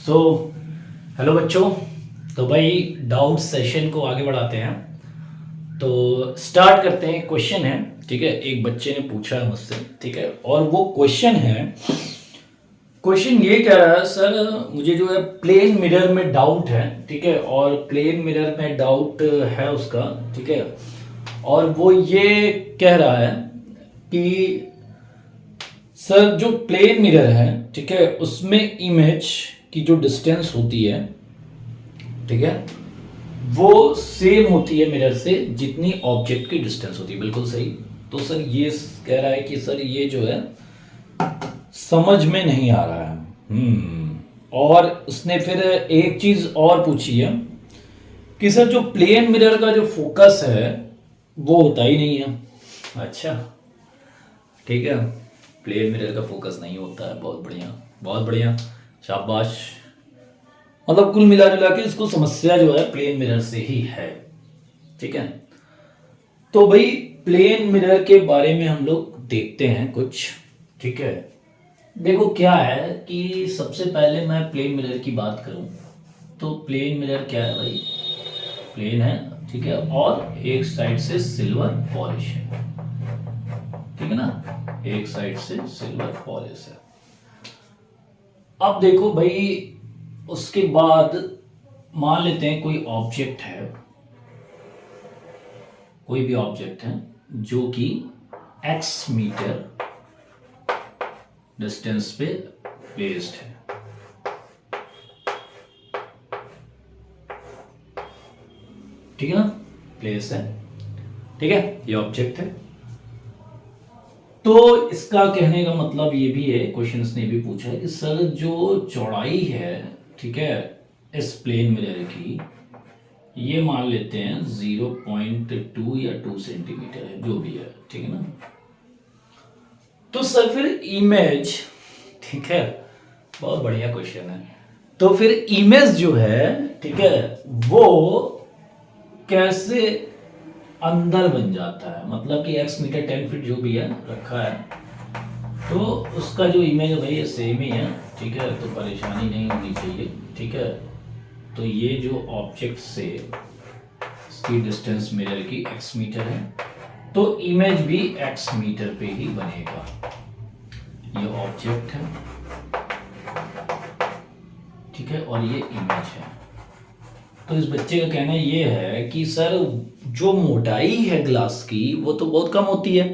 So hello बच्चों। तो भाई डाउट सेशन को आगे बढ़ाते हैं। तो स्टार्ट करते हैं। क्वेश्चन है, ठीक है, एक बच्चे ने पूछा है मुझसे, ठीक है, और वो क्वेश्चन है, क्वेश्चन ये कह रहा है, सर मुझे जो है प्लेन मिरर में डाउट है, ठीक है, और प्लेन मिरर में डाउट है उसका, ठीक है, और वो ये कह रहा है कि सर जो प्लेन मिरर है, ठीक है, उसमें इमेज की जो डिस्टेंस होती है, ठीक है, वो सेम होती है मिरर से जितनी ऑब्जेक्ट की डिस्टेंस होती है। बिल्कुल सही। तो सर ये कह रहा है कि सर ये जो है समझ में नहीं आ रहा है। और उसने फिर एक चीज और पूछी है कि सर जो प्लेन मिरर का जो फोकस है वो होता ही नहीं है। अच्छा, ठीक है, प्लेन मिरर का फोकस नहीं होता है। बहुत बढ़िया, बहुत बढ़िया, शाबाश। मतलब कुल मिला जुला के इसको समस्या जो है प्लेन मिरर से ही है, ठीक है। तो भाई प्लेन मिरर के बारे में हम लोग देखते हैं कुछ, ठीक है। देखो क्या है कि सबसे पहले मैं प्लेन मिरर की बात करूं तो प्लेन मिरर क्या है भाई, प्लेन है, ठीक है, और एक साइड से सिल्वर पॉलिश है, ठीक है ना, एक साइड से सिल्वर पॉलिश है। अब देखो भाई, उसके बाद मान लेते हैं कोई ऑब्जेक्ट है, कोई भी ऑब्जेक्ट है जो कि x मीटर डिस्टेंस पे प्लेस्ड है, ठीक है ना, प्लेस है, ठीक है, ये ऑब्जेक्ट है। तो इसका कहने का मतलब ये भी है, क्वेश्चन ने भी पूछा है कि सर जो चौड़ाई है, ठीक है, इस प्लेन मिरर की, ये मान लेते हैं 0.2 या 2 सेंटीमीटर है, जो भी है, ठीक है ना। तो सर फिर इमेज, ठीक है, बहुत बढ़िया क्वेश्चन है। तो फिर इमेज जो है, ठीक है, वो कैसे अंदर बन जाता है, मतलब कि x मीटर 10 फीट जो भी है रखा है, तो उसका जो इमेज है भाई ये सेम ही है, ठीक है, तो परेशानी नहीं होनी चाहिए, ठीक है। तो ये जो ऑब्जेक्ट से इसकी डिस्टेंस मिरर की x मीटर है, तो इमेज भी x मीटर पे ही बनेगा। ये ऑब्जेक्ट है, ठीक है, और ये इमेज है। तो इस बच्चे का कहना ये है कि सर जो मोटाई है ग्लास की वो तो बहुत कम होती है,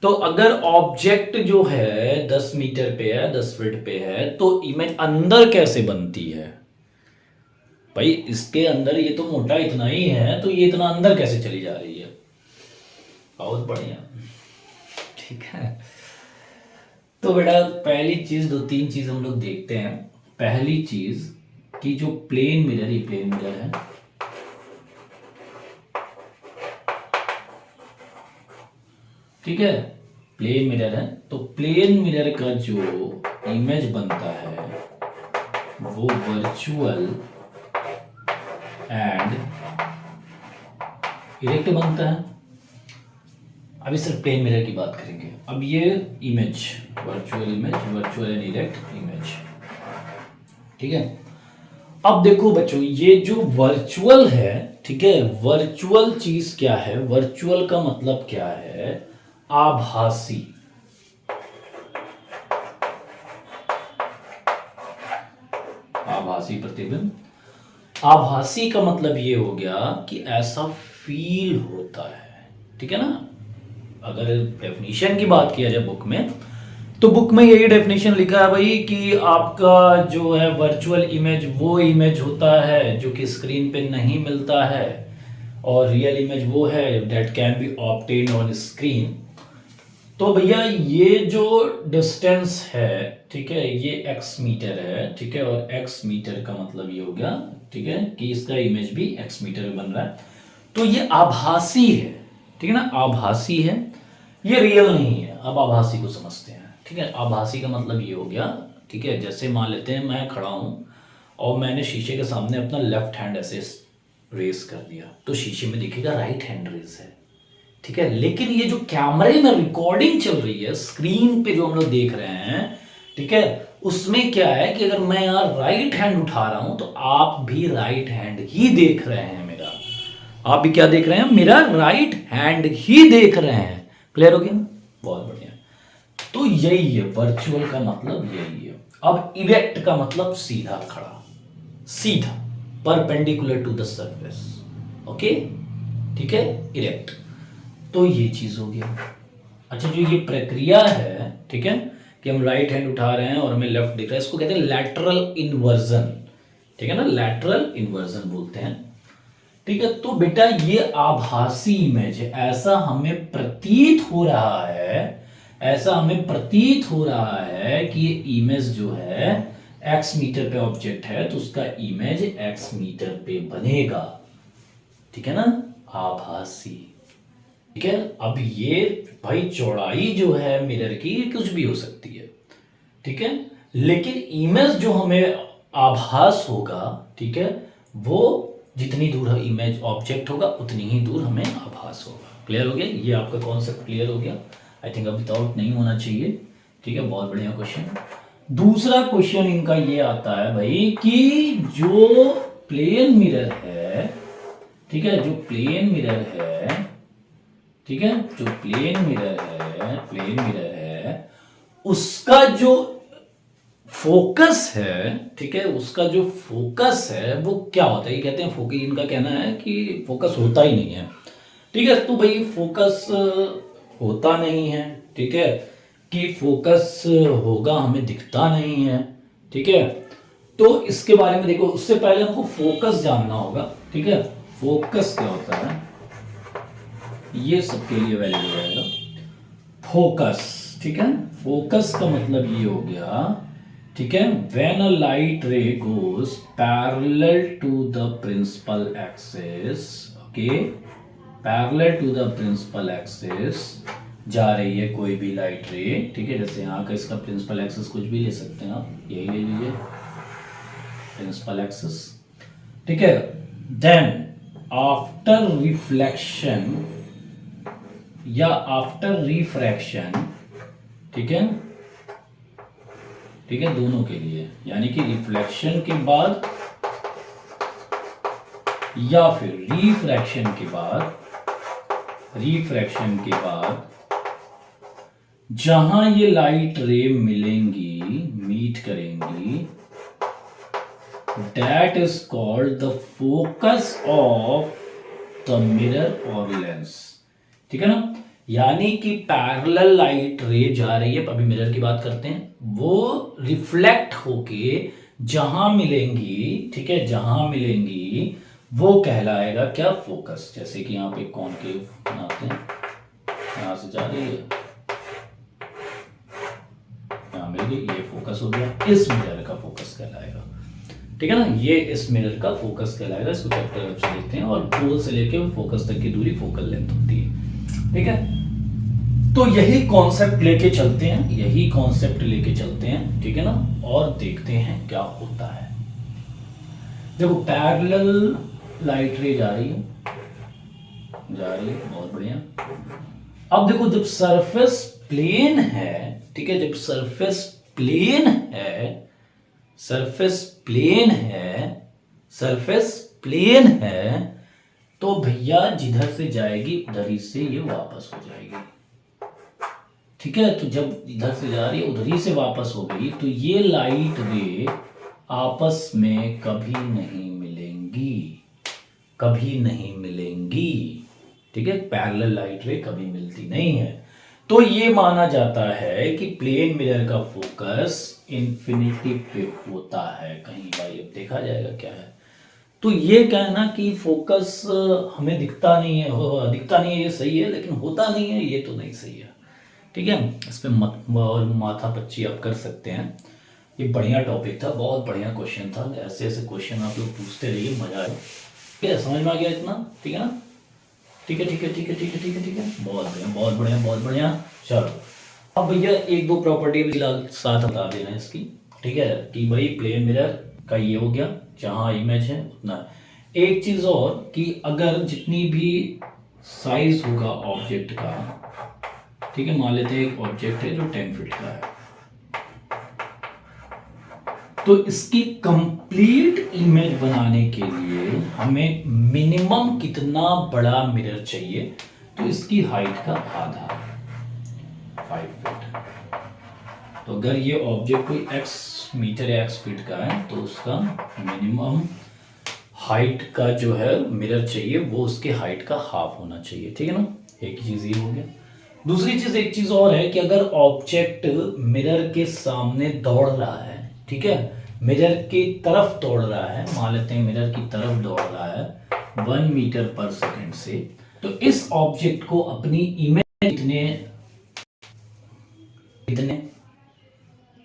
तो अगर ऑब्जेक्ट जो है 10 मीटर पे है, 10 फीट पे है, तो इमेज अंदर कैसे बनती है भाई। इसके अंदर ये तो मोटा इतना ही है, तो ये इतना अंदर कैसे चली जा रही है। बहुत बढ़िया, ठीक है। तो बेटा पहली चीज, दो तीन चीज हम लोग देखते हैं। पहली चीज कि जो प्लेन मिरर, ये प्लेन मिरर है, ठीक है, प्लेन मिरर है, तो प्लेन मिरर का जो इमेज बनता है वो वर्चुअल एंड इरेक्ट बनता है। अभी सिर्फ प्लेन मिरर की बात करेंगे। अब ये image, virtual image, virtual and erect image, ठीक है। अब देखो बच्चों, ये जो वर्चुअल है, ठीक है, वर्चुअल चीज क्या है, वर्चुअल का मतलब क्या है, आभासी। आभासी प्रतिबिंब। आभासी का मतलब ये हो गया कि ऐसा फील होता है, ठीक है ना। अगर डेफिनेशन की बात किया जाए बुक में, तो बुक में यही डेफिनेशन लिखा है भाई कि आपका जो है वर्चुअल इमेज वो इमेज होता है जो कि स्क्रीन पे नहीं मिलता है, और रियल इमेज वो है that can be obtained on screen. तो भैया ये जो डिस्टेंस है, ठीक है, ये x मीटर है, ठीक है, और x मीटर का मतलब ये हो गया, ठीक है, कि इसका इमेज भी x मीटर में बन रहा है। तो ये आभासी है, ठीक है ना, आभासी है, ये रियल नहीं है। अब आभासी को समझते हैं, ठीक है। आभासी का मतलब ये हो गया, ठीक है, जैसे मान लेते हैं मैं खड़ा हूं और मैंने शीशे के सामने अपना लेफ्ट हैंड ऐसे रेस कर दिया, तो शीशे में दिखेगा राइट हैंड रेस है, ठीक है। लेकिन ये जो कैमरे में रिकॉर्डिंग चल रही है, स्क्रीन पे जो हम लोग देख रहे हैं, ठीक है। उसमें क्या है कि अगर मैं यहाँ राइट हैंड उठा रहा हूं तो आप भी राइट हैंड ही देख रहे हैं मेरा, आप भी क्या देख रहे हैं, मेरा राइट हैंड ही देख रहे हैं। क्लियर हो गया ना, बहुत बढ़िया। तो यही है वर्चुअल का मतलब, यही है। अब इरेक्ट का मतलब सीधा खड़ा, सीधा, perpendicular to the surface. Okay, ठीक है, इरेक्ट। तो ये चीज हो गया। अच्छा, जो ये प्रक्रिया है, ठीक है, कि हम राइट हैंड उठा रहे हैं और हमें लेफ्ट दिख रहा है, इसको कहते हैं लैटरल इन्वर्जन। ठीक है ना, लैटरल इन्वर्जन बोलते हैं। ठीक है, तो बेटा ये आभासी इमेज है, ऐसा हमें प्रतीत हो रहा है, ऐसा हमें प्रतीत हो रहा है कि ये इमेज जो है एक्स मीटर पे ऑब्जेक्ट है, तो उसका इमेज एक्स मीटर पे बनेगा। ठीक है ना, आभासी। ठीक है, अब ये भाई चौड़ाई जो है मिरर की कुछ भी हो सकती है, ठीक है, लेकिन इमेज जो हमें आभास होगा, ठीक है, वो जितनी दूर इमेज ऑब्जेक्ट होगा उतनी ही दूर हमें आभास होगा। क्लियर हो गया, ये आपका कॉन्सेप्ट क्लियर हो गया। आई थिंक अब विदाउट नहीं होना चाहिए। ठीक है, बहुत बढ़िया क्वेश्चन। दूसरा क्वेश्चन इनका ये आता है भाई कि जो प्लेन मिरर है, ठीक है, जो प्लेन मिरर है, ठीक है, जो प्लेन मिरर है, प्लेन मिरर है, उसका जो फोकस है, ठीक है, उसका जो फोकस है वो क्या होता है, ये कहते हैं फोकस, इनका कहना है कि फोकस होता ही नहीं है। ठीक है, तो भाई फोकस होता नहीं है, ठीक है, कि फोकस होगा हमें दिखता नहीं है। ठीक है, तो इसके बारे में देखो, उससे पहले हमको फोकस जानना होगा। ठीक है, फोकस क्या होता है, ये सबके लिए वैलिड हो जाएगा। फोकस, ठीक है, फोकस का मतलब ये हो गया, ठीक है, when a light ray goes parallel to the principal axis, okay, parallel to the principal axis जा रही है कोई भी लाइट रे, ठीक है, जैसे यहाँ का इसका प्रिंसिपल एक्सिस कुछ भी ले सकते हैं आप, यही ले लीजिए प्रिंसिपल एक्सिस। ठीक है, देन आफ्टर रिफ्लेक्शन या आफ्टर रिफ्रैक्शन, ठीक है, ठीक है, दोनों के लिए, यानी कि रिफ्लेक्शन के बाद या फिर रिफ्रैक्शन के बाद, रिफ्रैक्शन के बाद जहां ये लाइट रे मिलेंगी, मीट करेंगी, that is called the focus of the mirror और लेंस। ठीक है ना, यानी कि पैरेलल लाइट रे जा रही है, अभी मिरर की बात करते हैं, वो रिफ्लेक्ट होके जहां मिलेंगी, ठीक है, जहां मिलेंगी वो कहलाएगा क्या, फोकस। जैसे कि यहां पे कॉनकेव बनाते हैं, यहां से जा रही है, यहां मिल गई, ये फोकस हो गया, इस मिरर का फोकस कहलाएगा। ठीक है ना, ये इस मिरर का फोकस कहलाएगा। इसको चैप्टर से देखते हैं, और पोल से लेके फोकस तक की दूरी फोकल लेंथ होती है। ठीक है, तो यही कॉन्सेप्ट लेके चलते हैं, यही कॉन्सेप्ट लेके चलते हैं, ठीक है ना, और देखते हैं क्या होता है। देखो, पैरेलल लाइट रे जा रही है, जा रही है, बहुत बढ़िया। अब देखो, जब सरफेस प्लेन है, ठीक है, जब सरफेस प्लेन है, सरफेस प्लेन है, सरफेस प्लेन है, तो भैया जिधर से जाएगी उधर ही से ये वापस हो जाएगी। ठीक है, तो जब इधर से जा रही है उधर ही से वापस हो गई, तो ये लाइट रे आपस में कभी नहीं मिलेंगी, कभी नहीं मिलेंगी। ठीक है, पैरेलल लाइट रे कभी मिलती नहीं है। तो ये माना जाता है कि प्लेन मिरर का फोकस इन्फिनिटी पे होता है कहीं, भाई अब देखा जाएगा क्या है। तो ये कहना कि फोकस हमें दिखता नहीं है, दिखता नहीं है, ये सही है, लेकिन होता नहीं है, ये तो नहीं सही है। ठीक है, इस पर माथा पच्ची आप कर सकते हैं। ये बढ़िया टॉपिक था, बहुत बढ़िया क्वेश्चन था, ऐसे ऐसे क्वेश्चन आप लोग पूछते रहिए, मजा आएगा। ठीक है, समझ में आ गया इतना, ठीक है ना, ठीक है, ठीक है, ठीक है, ठीक है, ठीक है, ठीक है, बहुत बढ़िया, बहुत बढ़िया, बहुत बढ़िया। चलो, अब भैया एक दो प्रॉपर्टी भी साथ बता देना इसकी। ठीक है, कि भाई प्लेन मिरर का ये हो गया, जहां इमेज है उतना। एक चीज और कि अगर जितनी भी साइज होगा ऑब्जेक्ट का, ठीक है, मान लेते हैं एक ऑब्जेक्ट है जो 10 फीट का है, तो इसकी कंप्लीट इमेज बनाने के लिए हमें मिनिमम कितना बड़ा मिरर चाहिए, तो इसकी हाइट का आधा 5 फीट। तो अगर ये ऑब्जेक्ट कोई x मीटर या x फीट का है तो उसका मिनिमम हाइट का जो है मिरर चाहिए वो उसके हाइट का हाफ होना चाहिए, ठीक है ना। एक चीज ये हो गया। दूसरी चीज, एक चीज और है कि अगर ऑब्जेक्ट मिरर के सामने दौड़ रहा है, ठीक है, मिरर की तरफ दौड़ रहा है, मान लेते हैं मिरर की तरफ दौड़ रहा है 1 मीटर पर सेकंड से, तो इस ऑब्जेक्ट को अपनी इमेज कितने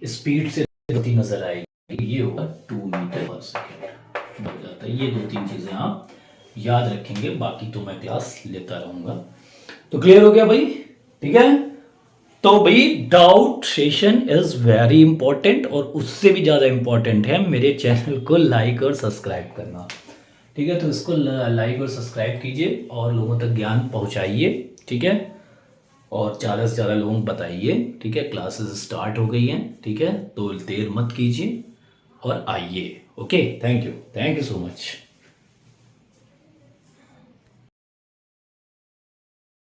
स्पीड से गति नजर आएगी, ये होगा 2 मीटर पर सेकंड हो जाता है। ये 2-3 चीजें आप याद रखेंगे, बाकी तो मैं क्लास लेता रहूंगा। तो क्लियर हो गया भाई, ठीक है। तो भाई doubt session is very important, और उससे भी ज्यादा इंपॉर्टेंट है मेरे चैनल को लाइक और सब्सक्राइब करना, ठीक है। तो इसको लाइक और सब्सक्राइब कीजिए और लोगों तक ज्ञान पहुंचाइए, ठीक है, और ज़्यादा से ज़्यादा लोगों को बताइए, ठीक है। क्लासेस स्टार्ट हो गई हैं, ठीक है, तो देर मत कीजिए और आइए। Okay, thank you so much.